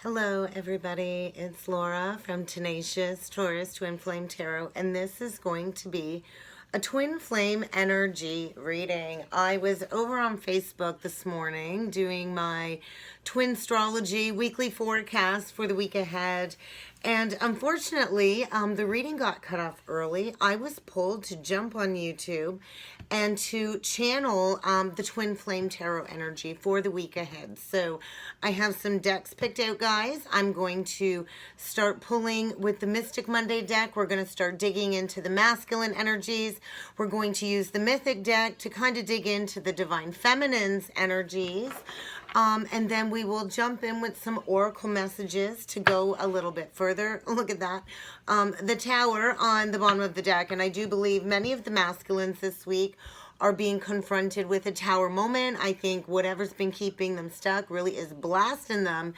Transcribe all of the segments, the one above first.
Hello everybody, it's Laura from Tenacious Taurus Twin Flame Tarot, and this is going to be a twin flame energy reading. I was over on Facebook this morning doing my twin astrology weekly forecast for the week ahead, and unfortunately the reading got cut off early. I was pulled to jump on YouTube and to channel the Twin Flame Tarot energy for the week ahead. So I have some decks picked out, guys. I'm going to start pulling with the Mystic Monday deck. We're going to start digging into the masculine energies. We're going to use the Mythic deck to kind of dig into the Divine Feminine's energies. And then we will jump in with some oracle messages to go a little bit further. Look at that. The Tower on the bottom of the deck. And I do believe many of the masculines this week are being confronted with a tower moment. I think whatever's been keeping them stuck really is blasting them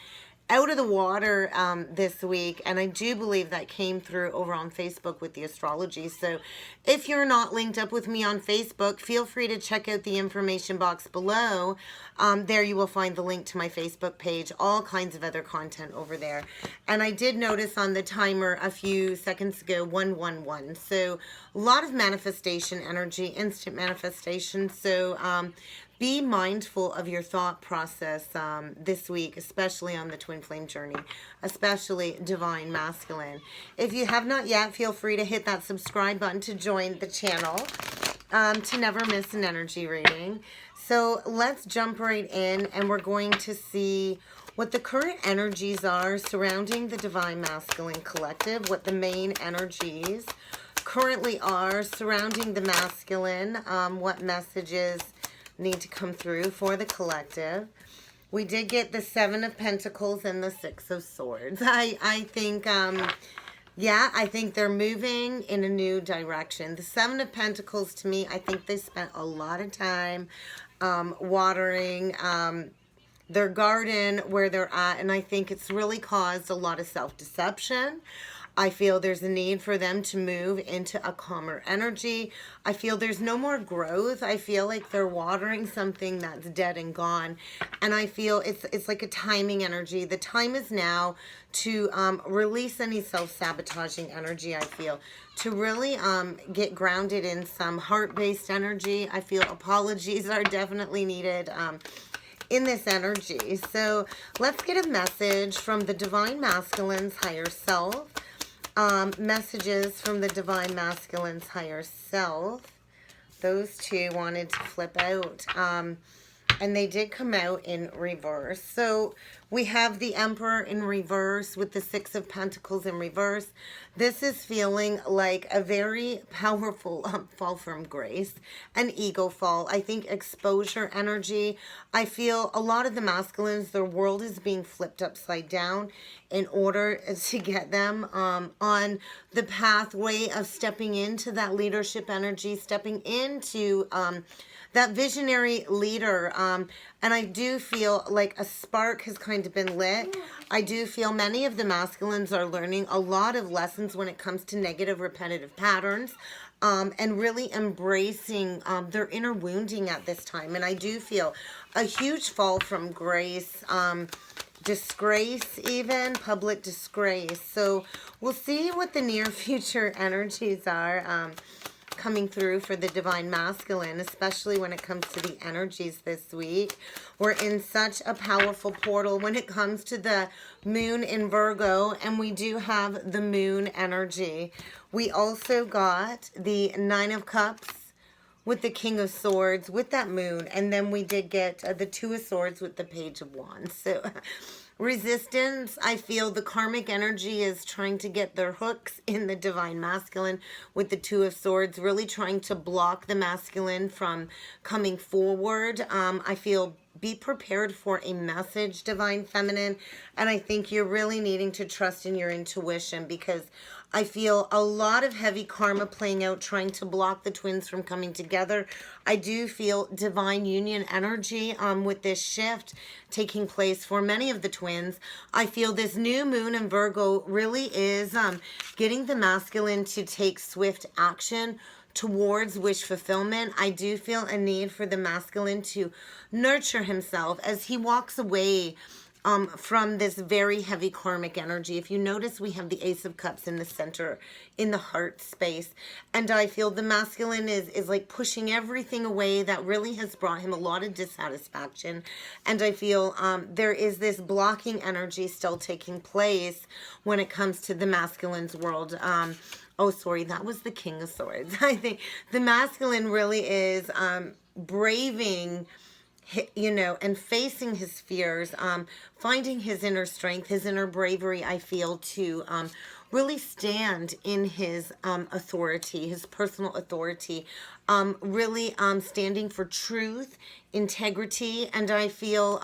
out of the water this week, and I do believe that came through over on Facebook with the astrology. So if you're not linked up with me on Facebook, feel free to check out the information box below. There you will find the link to my Facebook page, all kinds of other content over there. And I did notice on the timer a few seconds ago 111, so a lot of manifestation energy, instant manifestation. So be mindful of your thought process this week, especially on the Twin Flame journey, especially Divine Masculine. If you have not yet, feel free to hit that subscribe button to join the channel to never miss an energy reading. So let's jump right in, and we're going to see what the current energies are surrounding the Divine Masculine Collective, what the main energies currently are surrounding the masculine, what messages need to come through for the collective. We did get the Seven of Pentacles and the Six of Swords. I think, I think they're moving in a new direction. The Seven of Pentacles, to me, I think they spent a lot of time watering their garden where they're at, and I think it's really caused a lot of self-deception. I feel there's a need for them to move into a calmer energy. I feel there's no more growth. I feel like they're watering something that's dead and gone. And I feel it's like a timing energy. The time is now to release any self-sabotaging energy, I feel. To really get grounded in some heart-based energy. I feel apologies are definitely needed in this energy. So let's get a message from the Divine Masculine's higher self. Messages from the Divine Masculine's higher self. Those two wanted to flip out. And they did come out in reverse. So we have the Emperor in reverse with the Six of Pentacles in reverse. This is feeling like a very powerful fall from grace, an ego fall. I think exposure energy. I feel a lot of the masculines, their world is being flipped upside down in order to get them on the pathway of stepping into that leadership energy, stepping into that visionary leader. And I do feel like a spark has kind of been lit. I do feel many of the masculines are learning a lot of lessons when it comes to negative repetitive patterns, and really embracing their inner wounding at this time. And I do feel a huge fall from grace, disgrace, even public disgrace. So we'll see what the near future energies are coming through for the Divine Masculine, especially when it comes to the energies this week. We're in such a powerful portal when it comes to the moon in Virgo, and we do have the moon energy. We also got the Nine of Cups with the King of Swords with that moon, and then we did get the Two of Swords with the Page of Wands. So resistance, I feel the karmic energy is trying to get their hooks in the Divine Masculine with the Two of Swords, really trying to block the masculine from coming forward. I feel be prepared for a message, Divine Feminine, and I think you're really needing to trust in your intuition, because I feel a lot of heavy karma playing out, trying to block the twins from coming together. I do feel divine union energy with this shift taking place for many of the twins. I feel this new moon in Virgo really is getting the masculine to take swift action towards wish fulfillment. I do feel a need for the masculine to nurture himself as he walks away from this very heavy karmic energy. If you notice, we have the Ace of Cups in the center, in the heart space. And I feel the masculine is like pushing everything away that really has brought him a lot of dissatisfaction. And I feel there is this blocking energy still taking place when it comes to the masculine's world. Oh, sorry, that was the King of Swords. I think the masculine really is braving, you know, and facing his fears, finding his inner strength, his inner bravery, I feel, to really stand in his authority, his personal authority, really standing for truth, integrity, and I feel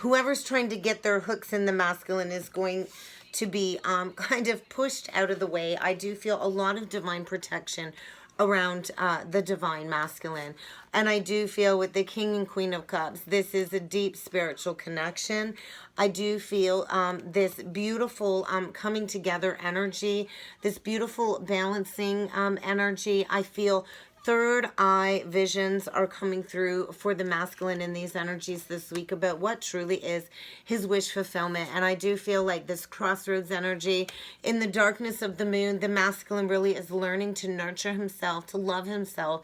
whoever's trying to get their hooks in the masculine is going to be kind of pushed out of the way. I do feel a lot of divine protection around the divine masculine. And I do feel with the King and Queen of Cups, this is a deep spiritual connection. I do feel this beautiful coming together energy, this beautiful balancing energy. I feel third eye visions are coming through for the masculine in these energies this week about what truly is his wish fulfillment. And I do feel like this crossroads energy in the darkness of the moon, the masculine really is learning to nurture himself, to love himself,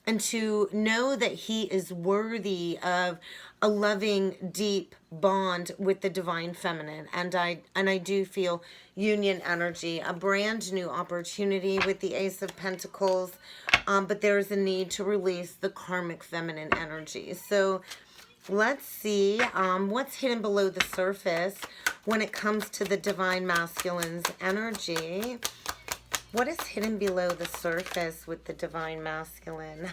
and to know that he is worthy of a loving, deep bond with the divine feminine. And I do feel union energy, a brand new opportunity with the Ace of Pentacles, but there is a need to release the karmic feminine energy. So let's see what's hidden below the surface when it comes to the divine masculine's energy. What is hidden below the surface with the divine masculine?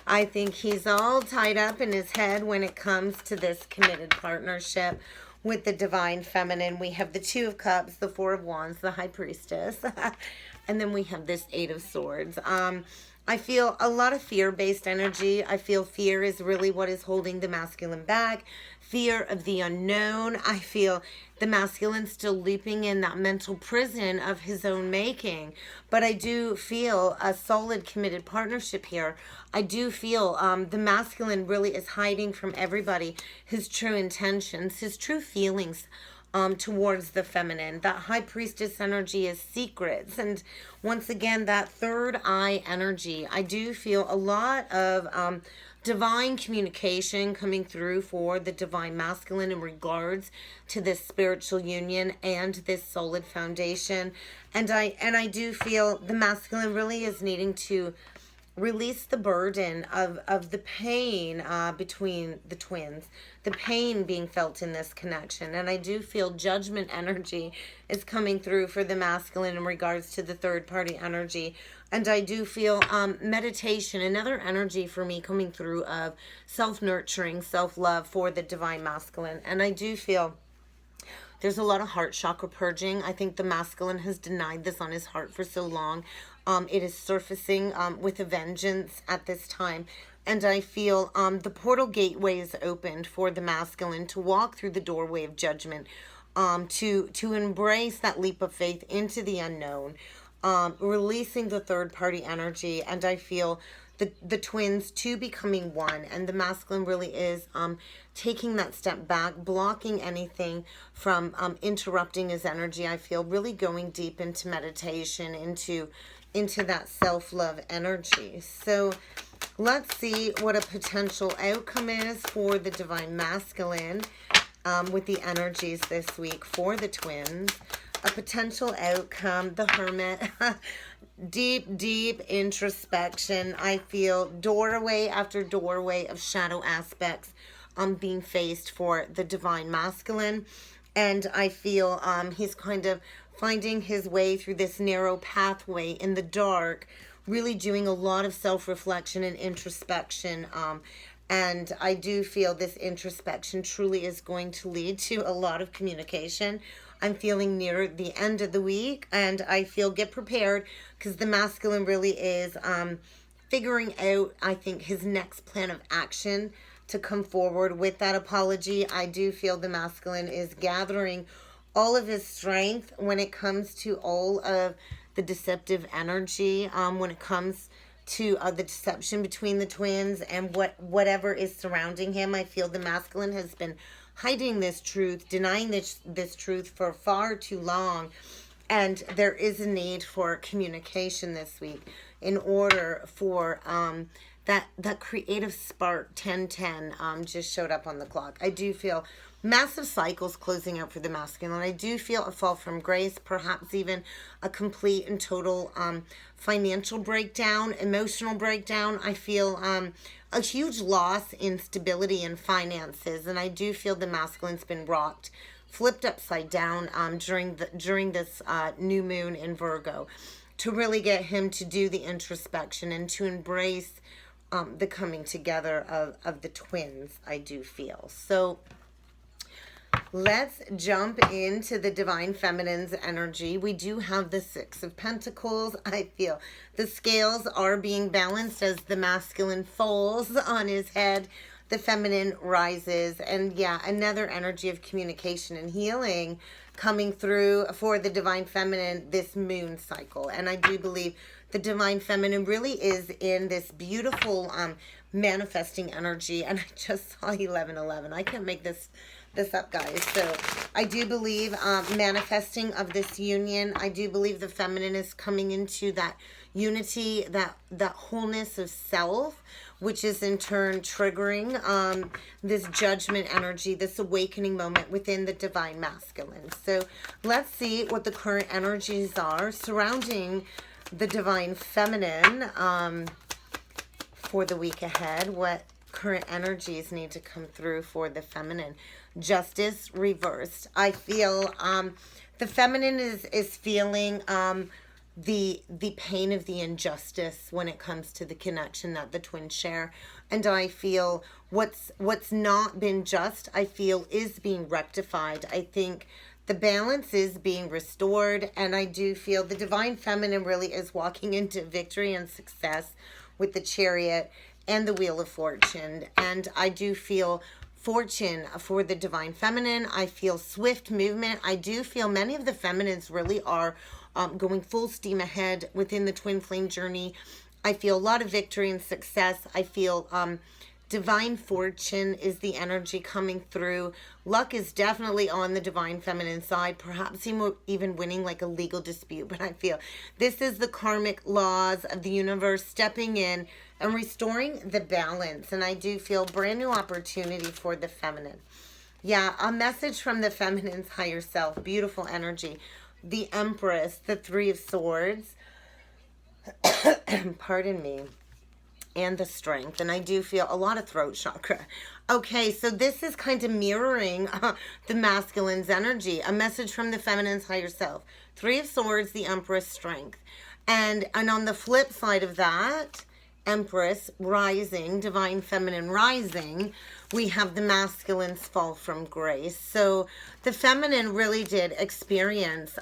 I think he's all tied up in his head when it comes to this committed partnership with the divine feminine. We have the Two of Cups, the Four of Wands, the High Priestess, and then we have this Eight of Swords. I feel a lot of fear-based energy. I feel fear is really what is holding the masculine back. Fear of the unknown. I feel the masculine still leaping in that mental prison of his own making. But I do feel a solid committed partnership here. I do feel the masculine really is hiding from everybody his true intentions, his true feelings towards the feminine. That High Priestess energy is secrets. And once again, that third eye energy. I do feel a lot of divine communication coming through for the divine masculine in regards to this spiritual union and this solid foundation. And I do feel the masculine really is needing to release the burden of the pain between the twins, the pain being felt in this connection. And I do feel judgment energy is coming through for the masculine in regards to the third party energy. And I do feel meditation, another energy for me coming through of self-nurturing, self-love for the divine masculine. And I do feel there's a lot of heart chakra purging. I think the masculine has denied this on his heart for so long. It is surfacing with a vengeance at this time. And I feel the portal gateway is opened for the masculine to walk through the doorway of judgment, to embrace that leap of faith into the unknown, releasing the third party energy. And I feel the twins two becoming one, and the masculine really is taking that step back, blocking anything from interrupting his energy. I feel really going deep into meditation, into that self-love energy. So let's see what a potential outcome is for the divine masculine with the energies this week for the twins. A potential outcome, the Hermit. Deep introspection. I feel doorway after doorway of shadow aspects being faced for the divine masculine. And I feel he's kind of finding his way through this narrow pathway in the dark, really doing a lot of self-reflection and introspection. And I do feel this introspection truly is going to lead to a lot of communication. I'm feeling near the end of the week, and I feel get prepared because the masculine really is figuring out, I think, his next plan of action to come forward with that apology. I do feel the masculine is gathering all of his strength when it comes to all of the deceptive energy, when it comes to the deception between the twins and whatever is surrounding him. I feel the masculine has been hiding this truth, denying this truth for far too long. And there is a need for communication this week in order for that creative spark. 1010 just showed up on the clock. I do feel massive cycles closing out for the masculine. I do feel a fall from grace, perhaps even a complete and total financial breakdown, emotional breakdown. I feel a huge loss in stability and finances, and I do feel the masculine's been rocked, flipped upside down during this new moon in Virgo, to really get him to do the introspection and to embrace the coming together of the twins, I do feel. So let's jump into the Divine Feminine's energy. We do have the Six of Pentacles. I feel the scales are being balanced as the masculine falls on his head. The feminine rises. And yeah, another energy of communication and healing coming through for the Divine Feminine this moon cycle. And I do believe the Divine Feminine really is in this beautiful manifesting energy. And I just saw 1111. I can't make this up, guys. So I do believe manifesting of this union. I do believe the feminine is coming into that unity, that wholeness of self, which is in turn triggering this judgment energy, this awakening moment within the divine masculine. So let's see what the current energies are surrounding the divine feminine for the week ahead. What current energies need to come through for the feminine? Justice reversed. I feel the feminine is feeling the pain of the injustice when it comes to the connection that the twins share. And I feel what's not been just, I feel, is being rectified. I think the balance is being restored, and I do feel the divine feminine really is walking into victory and success with the Chariot and the Wheel of Fortune. And I do feel fortune for the divine feminine. I feel swift movement. I do feel many of the feminines really are going full steam ahead within the twin flame journey. I feel a lot of victory and success. I feel divine fortune is the energy coming through. Luck is definitely on the divine feminine side, perhaps even winning like a legal dispute. But I feel this is the karmic laws of the universe stepping in and restoring the balance. And I do feel brand new opportunity for the feminine. Yeah, a message from the feminine's higher self. Beautiful energy. The Empress, the Three of Swords, pardon me, and the Strength. And I do feel a lot of throat chakra. Okay, so this is kind of mirroring the masculine's energy. A message from the feminine's higher self. Three of Swords, the Empress, Strength. And on the flip side of that, Empress rising, divine feminine rising, we have the masculine's fall from grace. So the feminine really did experience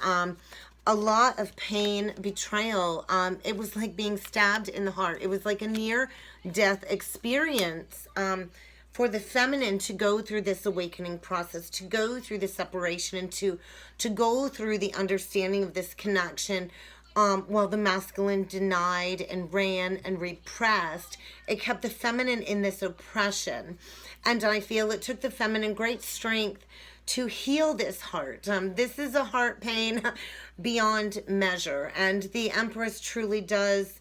a lot of pain, betrayal. It was like being stabbed in the heart. It was like a near-death experience for the feminine to go through this awakening process, to go through the separation, and to go through the understanding of this connection. While the masculine denied and ran and repressed, it kept the feminine in this oppression. And I feel it took the feminine great strength to heal this heart. This is a heart pain beyond measure. And the Empress truly does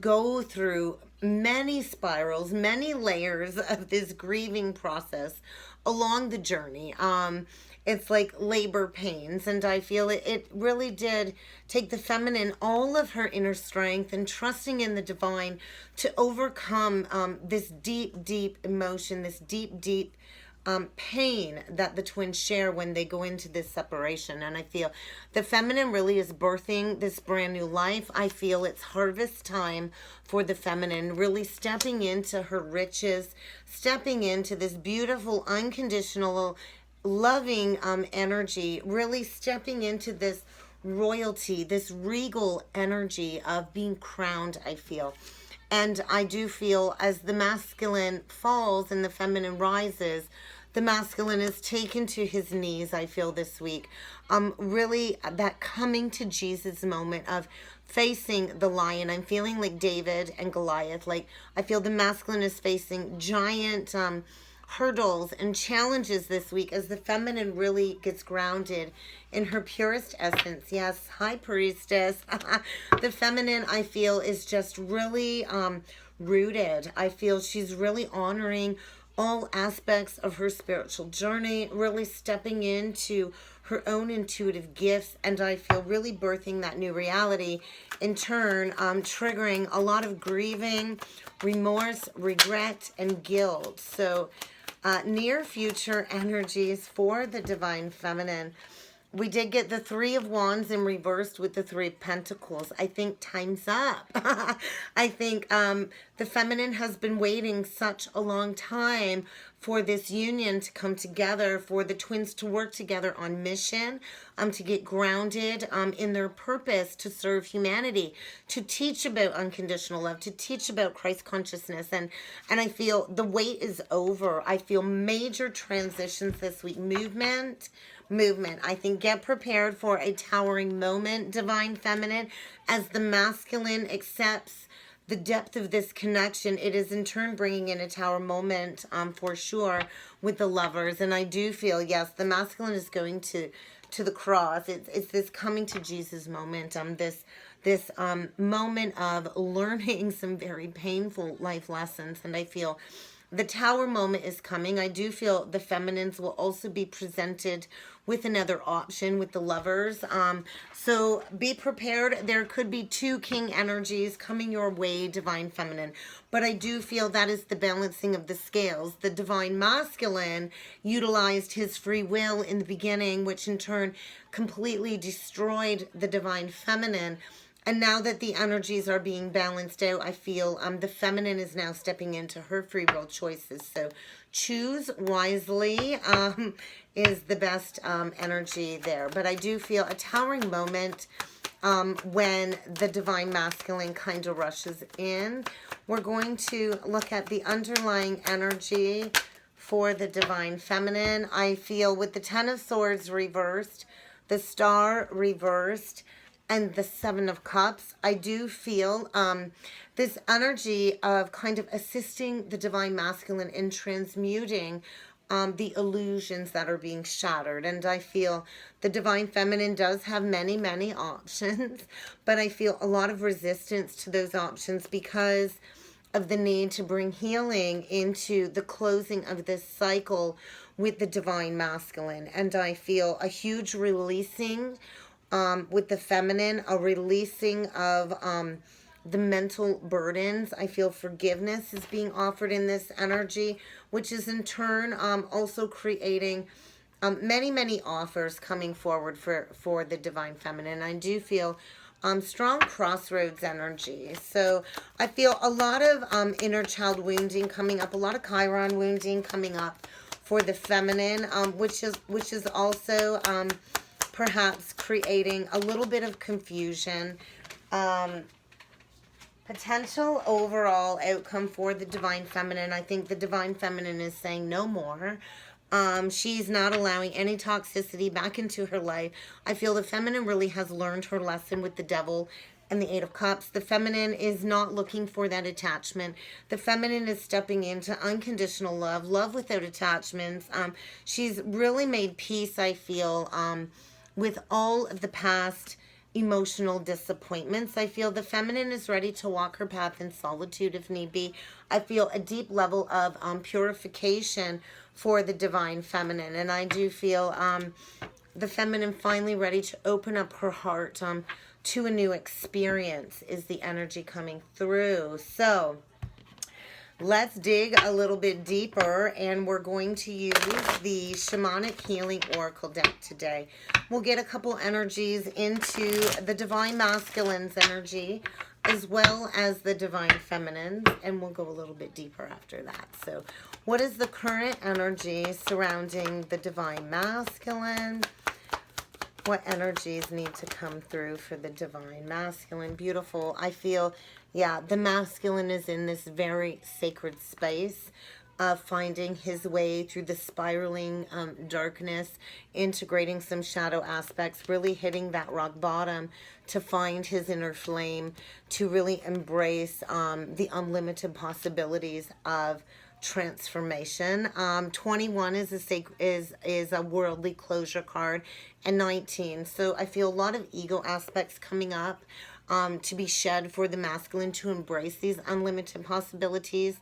go through many spirals, many layers of this grieving process along the journey. It's like labor pains, and I feel it really did take the feminine all of her inner strength and trusting in the divine to overcome this deep, deep emotion, this deep, deep pain that the twins share when they go into this separation. And I feel the feminine really is birthing this brand new life. I feel it's harvest time for the feminine, really stepping into her riches, stepping into this beautiful, unconditional, loving energy, really stepping into this royalty, this regal energy of being crowned, I feel. And I do feel as the masculine falls and the feminine rises, the masculine is taken to his knees, I feel, this week. Really that coming to Jesus moment of facing the lion. I'm feeling like David and Goliath. Like I feel the masculine is facing giant hurdles and challenges this week as the feminine really gets grounded in her purest essence. Yes, High Priestess. The feminine, I feel, is just really rooted. I feel she's really honoring all aspects of her spiritual journey, really stepping into her own intuitive gifts, and I feel really birthing that new reality, in turn triggering a lot of grieving, remorse, regret, and guilt. So near future energies for the divine feminine. We did get the Three of Wands in reversed with the Three of Pentacles. I think time's up. I think the feminine has been waiting such a long time for this union to come together, for the twins to work together on mission, to get grounded in their purpose to serve humanity, to teach about unconditional love, to teach about Christ consciousness. And I feel the wait is over. I feel major transitions this week. Movement. I think get prepared for a towering moment, divine feminine, as the masculine accepts the depth of this connection. It is in turn bringing in a tower moment for sure with the lovers. And I do feel, yes, the masculine is going to the cross. It's this coming to Jesus moment, this moment of learning some very painful life lessons. And I feel the tower moment is coming. I do feel the feminines will also be presented with another option with the lovers. So be prepared. There could be two king energies coming your way, divine feminine. But I do feel that is the balancing of the scales. The divine masculine utilized his free will in the beginning, which in turn completely destroyed the divine feminine. And now that the energies are being balanced out, I feel the feminine is now stepping into her free will choices. So choose wisely is the best energy there. But I do feel a towering moment when the divine masculine kind of rushes in. We're going to look at the underlying energy for the divine feminine. I feel with the Ten of Swords reversed, the Star reversed, and the Seven of Cups, I do feel this energy of kind of assisting the divine masculine in transmuting the illusions that are being shattered. And I feel the divine feminine does have many, many options, but I feel a lot of resistance to those options because of the need to bring healing into the closing of this cycle with the divine masculine. And I feel a huge releasing with the feminine, a releasing of the mental burdens. I feel forgiveness is being offered in this energy, which is in turn also creating many, many offers coming forward for the divine feminine. I do feel strong crossroads energy. So I feel a lot of inner child wounding coming up, a lot of Chiron wounding coming up for the feminine, which is also perhaps creating a little bit of confusion. Potential overall outcome for the divine feminine. I think the divine feminine is saying no more. She's not allowing any toxicity back into her life. I feel the feminine really has learned her lesson with the devil and the Eight of Cups. The feminine is not looking for that attachment. The feminine is stepping into unconditional love, love without attachments. She's really made peace, I feel, with all of the past emotional disappointments. I feel the feminine is ready to walk her path in solitude if need be. I feel a deep level of purification for the divine feminine. And I do feel the feminine finally ready to open up her heart to a new experience is the energy coming through. So let's dig a little bit deeper, and we're going to use the Shamanic Healing Oracle deck today. We'll get a couple energies into the Divine Masculine's energy as well as the Divine Feminine, and we'll go a little bit deeper after that. So what is the current energy surrounding the Divine Masculine? What energies need to come through for the Divine Masculine? Beautiful. I feel, yeah, the masculine is in this very sacred space of finding his way through the spiraling darkness, integrating some shadow aspects, really hitting that rock bottom to find his inner flame, to really embrace the unlimited possibilities of transformation. 21 is is a worldly closure card, and 19. So I feel a lot of ego aspects coming up, to be shed for the masculine to embrace these unlimited possibilities.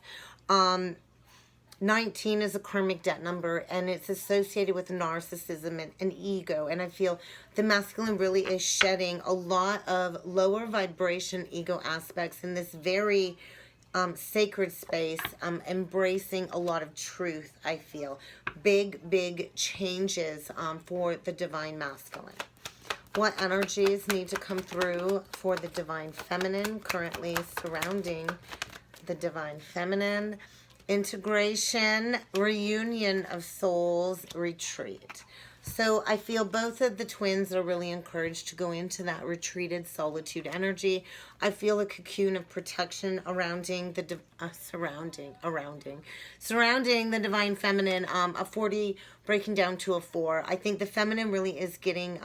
19 is a karmic debt number, and it's associated with narcissism and ego. And I feel the masculine really is shedding a lot of lower vibration ego aspects in this very sacred space, embracing a lot of truth. I feel big changes for the divine masculine. What energies need to come through for the divine feminine currently surrounding the divine feminine? Integration, reunion of souls, retreat. So I feel both of the twins are really encouraged to go into that retreated solitude energy. I feel a cocoon of protection surrounding the divine feminine. A 40 breaking down to a 4. I think the feminine really is getting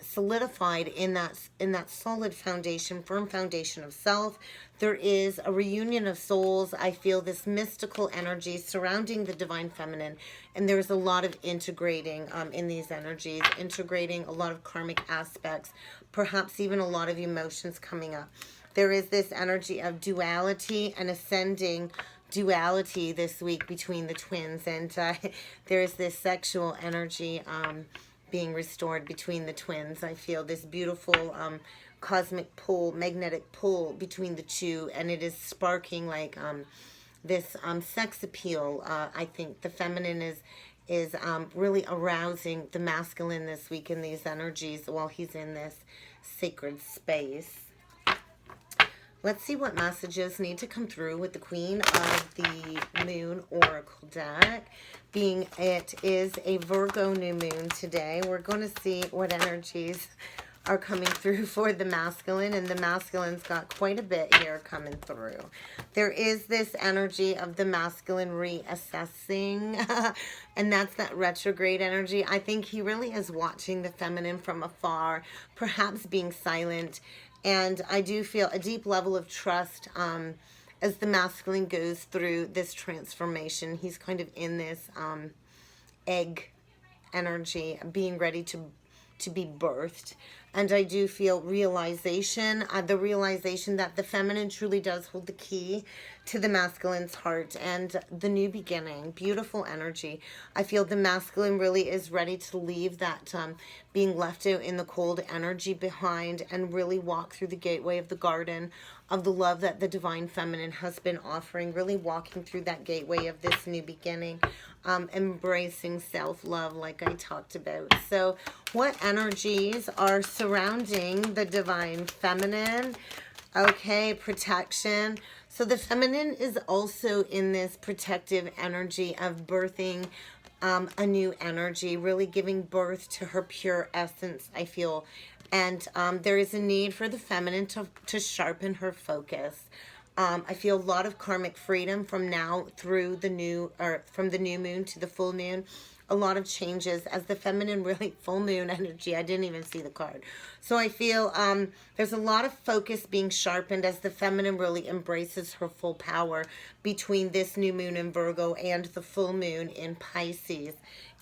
solidified in that solid foundation, firm foundation of self. There is a reunion of souls. I feel this mystical energy surrounding the divine feminine, and there's a lot of integrating in these energies, integrating a lot of karmic aspects, perhaps even a lot of emotions coming up. There is this energy of duality and ascending duality this week between the twins, and there is this sexual energy being restored between the twins. I feel this beautiful cosmic pull, magnetic pull between the two, and it is sparking like this sex appeal. I think the feminine is really arousing the masculine this week in these energies while he's in this sacred space. Let's see what messages need to come through with the Queen of the Moon Oracle deck. Being it is a Virgo new moon today, we're going to see what energies are coming through for the masculine, and the masculine's got quite a bit here coming through. There is this energy of the masculine reassessing, and that's that retrograde energy. I think he really is watching the feminine from afar, perhaps being silent, and I do feel a deep level of trust as the masculine goes through this transformation. He's kind of in this egg energy, being ready to be birthed. And I do feel realization, the realization that the feminine truly does hold the key to the masculine's heart and the new beginning. Beautiful energy. I feel the masculine really is ready to leave that being left out in the cold energy behind and really walk through the gateway of the garden of the love that the divine feminine has been offering, really walking through that gateway of this new beginning, embracing self-love like I talked about. So what energies are surrounding the divine feminine? Okay, protection. So the feminine is also in this protective energy of birthing a new energy, really giving birth to her pure essence, I feel. And there is a need for the feminine to sharpen her focus. I feel a lot of karmic freedom from now through the new, or from the new moon to the full moon. A lot of changes as the feminine really full moon energy. I didn't even see the card. So I feel there's a lot of focus being sharpened as the feminine really embraces her full power between this new moon in Virgo and the full moon in Pisces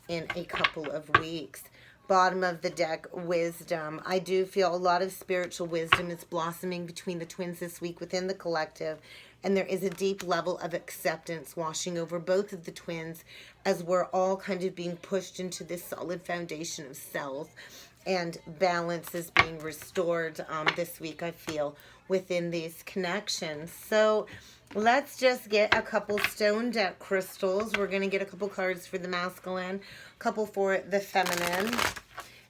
in a couple of weeks. Bottom of the deck, wisdom. I do feel a lot of spiritual wisdom is blossoming between the twins this week within the collective. And there is a deep level of acceptance washing over both of the twins as we're all kind of being pushed into this solid foundation of self. And balance is being restored this week, I feel, within these connections. So let's just get a couple stone deck crystals. We're going to get a couple cards for the masculine, a couple for the feminine.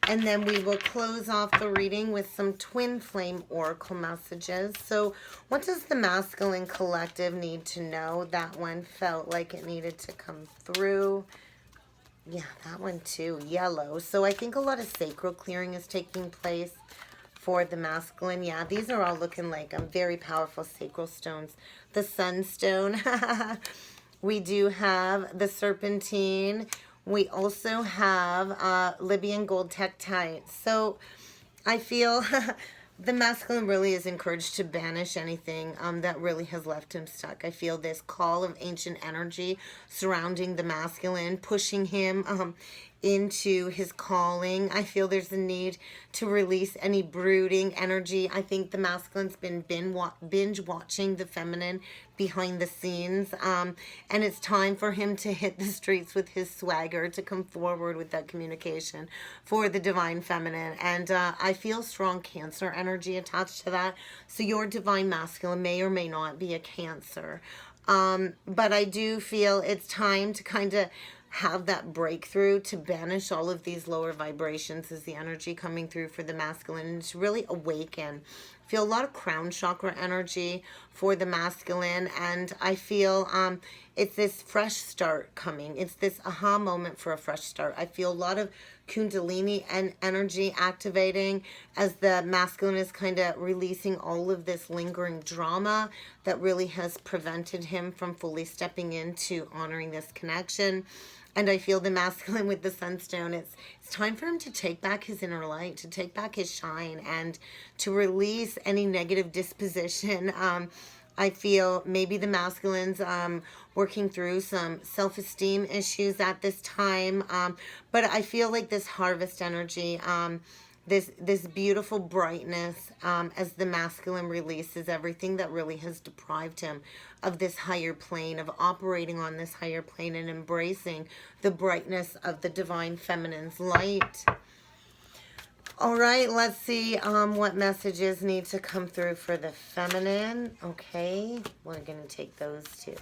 And then we will close off the reading with some twin flame oracle messages. So what does the masculine collective need to know? That one felt like it needed to come through. Yeah, that one too. Yellow. So I think a lot of sacral clearing is taking place for the masculine. Yeah, these are all looking like very powerful sacral stones. The sunstone. We do have the serpentine. We also have Libyan gold tektite. So I feel the masculine really is encouraged to banish anything that really has left him stuck. I feel this call of ancient energy surrounding the masculine, pushing him into his calling. I feel there's a need to release any brooding energy. I think the masculine's been binge watching the feminine behind the scenes, and it's time for him to hit the streets with his swagger, to come forward with that communication for the divine feminine. And I feel strong Cancer energy attached to that. So your divine masculine may or may not be a Cancer. But I do feel it's time to kind of have that breakthrough, to banish all of these lower vibrations, is the energy coming through for the masculine, and to really awaken. I feel a lot of crown chakra energy for the masculine, and I feel it's this fresh start coming. It's this aha moment for a fresh start. I feel a lot of Kundalini and energy activating as the masculine is kind of releasing all of this lingering drama that really has prevented him from fully stepping into honoring this connection. And I feel the masculine with the sunstone, it's time for him to take back his inner light, to take back his shine, and to release any negative disposition. I feel maybe the masculine's working through some self-esteem issues at this time. But I feel like this harvest energy, this beautiful brightness, as the masculine releases everything that really has deprived him of this higher plane, of operating on this higher plane and embracing the brightness of the divine feminine's light. All right, let's see what messages need to come through for the feminine. Okay, we're going to take those two.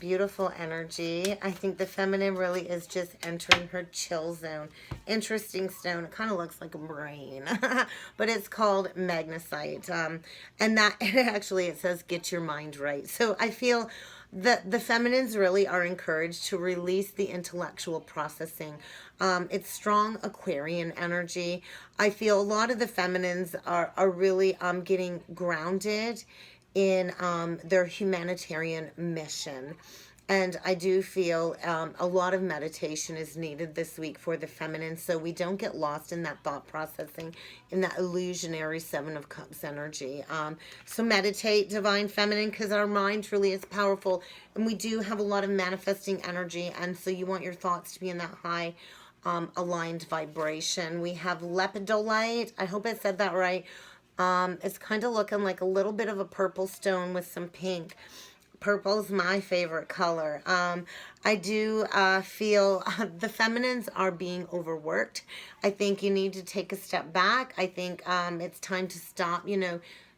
Beautiful energy. I think the feminine really is just entering her chill zone. Interesting stone. It kind of looks like a brain, but it's called magnesite. And that actually, it says get your mind right. So I feel that the feminines really are encouraged to release the intellectual processing. It's strong Aquarian energy. I feel a lot of the feminines are really getting grounded in their humanitarian mission. And I do feel a lot of meditation is needed this week for the feminine, so we don't get lost in that thought processing, in that illusionary Seven of Cups energy. So meditate, divine feminine, because our mind truly is powerful, and we do have a lot of manifesting energy, and so you want your thoughts to be in that high aligned vibration. We have Lepidolite. I hope I said that right. It's kind of looking like a little bit of a purple stone with some pink. Purple is my favorite color. I do feel the feminines are being overworked. I think you need to take a step back. I think it's time to stop,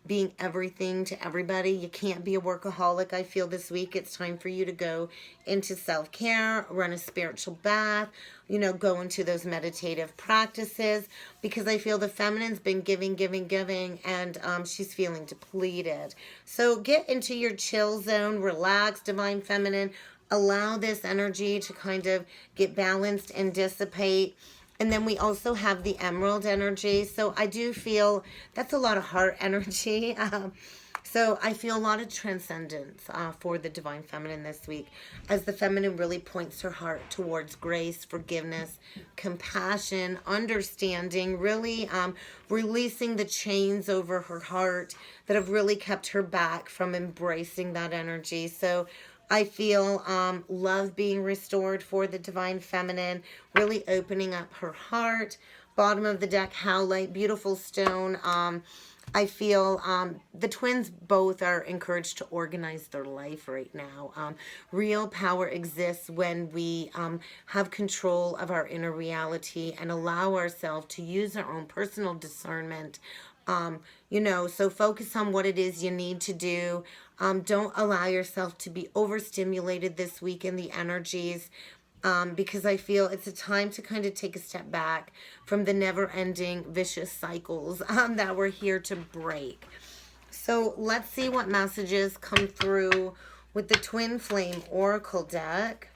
being everything to everybody. You can't be a workaholic. I feel this week it's time for you to go into self-care, run a spiritual bath, go into those meditative practices, because I feel the feminine's been giving, and she's feeling depleted. So get into your chill zone, relax, divine feminine, allow this energy to kind of get balanced and dissipate. And then we also have the emerald energy. So I do feel that's a lot of heart energy. So I feel a lot of transcendence for the divine feminine this week, as the feminine really points her heart towards grace, forgiveness, compassion, understanding, really releasing the chains over her heart that have really kept her back from embracing that energy. So I feel love being restored for the divine feminine, really opening up her heart. Bottom of the deck, howlite, beautiful stone. I feel the twins both are encouraged to organize their life right now. Real power exists when we have control of our inner reality and allow ourselves to use our own personal discernment. So focus on what it is you need to do. Don't allow yourself to be overstimulated this week in the energies, because I feel it's a time to kind of take a step back from the never-ending vicious cycles that we're here to break. So let's see what messages come through with the Twin Flame Oracle deck.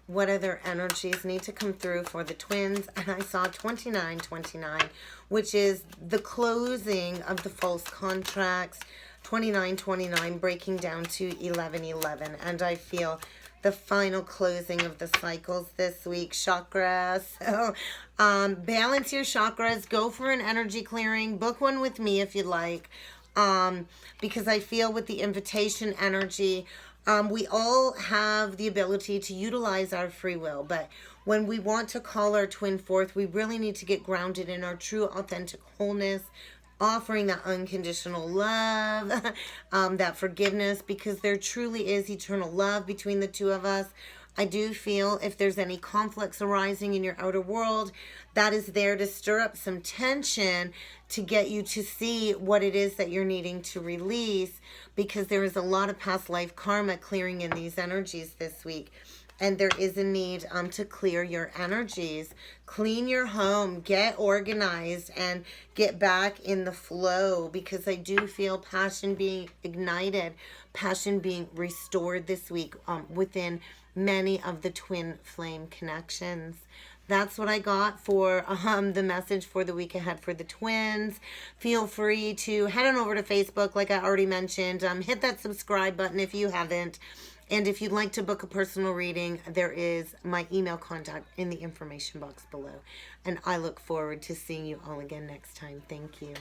What other energies need to come through for the twins? And I saw 2929, which is the closing of the false contracts. 2929 breaking down to 1111. And I feel the final closing of the cycles this week, chakras. So balance your chakras, go for an energy clearing, book one with me if you'd like, because I feel with the invitation energy, we all have the ability to utilize our free will, but when we want to call our twin forth, we really need to get grounded in our true authentic wholeness, offering that unconditional love, that forgiveness, because there truly is eternal love between the two of us. I do feel if there's any conflicts arising in your outer world, that is there to stir up some tension to get you to see what it is that you're needing to release, because there is a lot of past life karma clearing in these energies this week. And there is a need to clear your energies, clean your home, get organized, and get back in the flow, because I do feel passion being ignited, passion being restored this week within many of the twin flame connections. That's what I got for the message for the week ahead for the twins. Feel free to head on over to Facebook, like I already mentioned. Hit that subscribe button if you haven't. And if you'd like to book a personal reading, there is my email contact in the information box below. And I look forward to seeing you all again next time. Thank you.